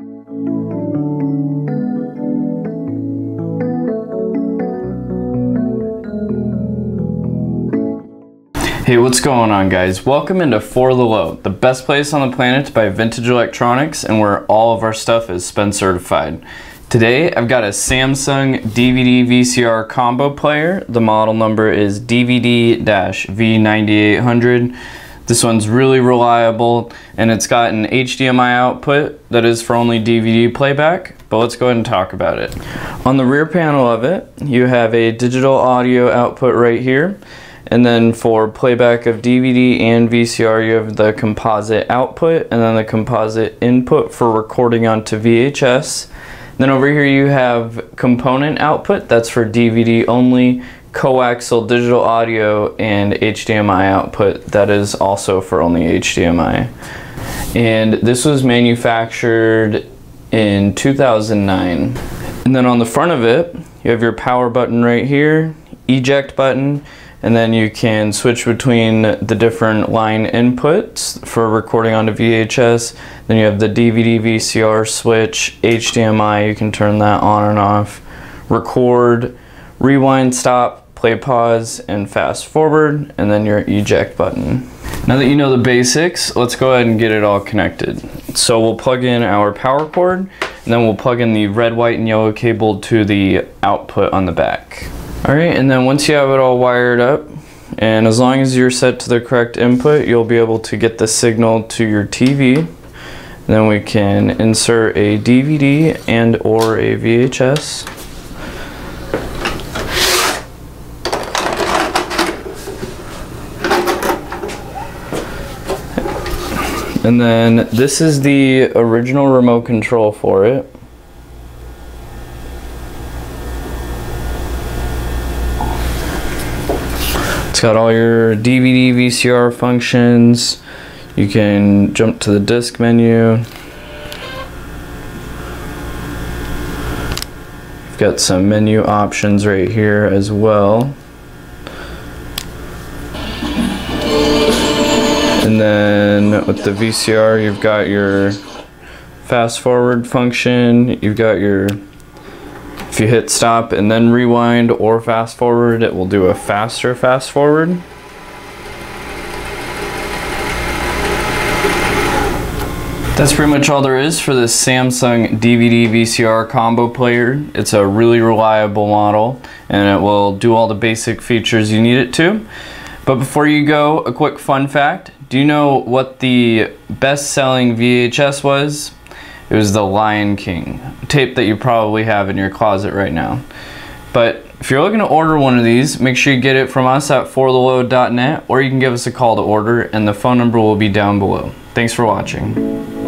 Hey, what's going on, guys? Welcome into For the Low, the best place on the planet to buy vintage electronics and where all of our stuff is SpenCertified. Today I've got a Samsung DVD VCR combo player. The model number is DVD-V9800. This one's really reliable and it's got an HDMI output that is for only DVD playback, but let's go ahead and talk about it. On the rear panel of it, you have a digital audio output right here. And then for playback of DVD and VCR, you have the composite output and then the composite input for recording onto VHS. Then over here you have component output, that's for DVD only, coaxial digital audio, and HDMI output, that is also for only HDMI. And this was manufactured in 2009. And then on the front of it, you have your power button right here, eject button, and then you can switch between the different line inputs for recording onto VHS. Then you have the DVD VCR switch, HDMI, you can turn that on and off, record, rewind, stop, play, pause, and fast forward, and then your eject button. Now that you know the basics, let's go ahead and get it all connected. So we'll plug in our power cord, and then we'll plug in the red, white, and yellow cable to the output on the back. Alright, and then once you have it all wired up, and as long as you're set to the correct input, you'll be able to get the signal to your TV. Then we can insert a DVD and or a VHS. And then this is the original remote control for it. It's got all your DVD, VCR functions. You can jump to the disc menu. You've got some menu options right here as well. And then with the VCR, you've got your fast forward function. You've got your, if you hit stop and then rewind or fast forward, it will do a faster fast forward. That's pretty much all there is for this Samsung DVD VCR combo player. It's a really reliable model and it will do all the basic features you need it to. But before you go, a quick fun fact. Do you know what the best-selling VHS was? It was The Lion King, a tape that you probably have in your closet right now. But if you're looking to order one of these, make sure you get it from us at forthelow.net, or you can give us a call to order, and the phone number will be down below. Thanks for watching.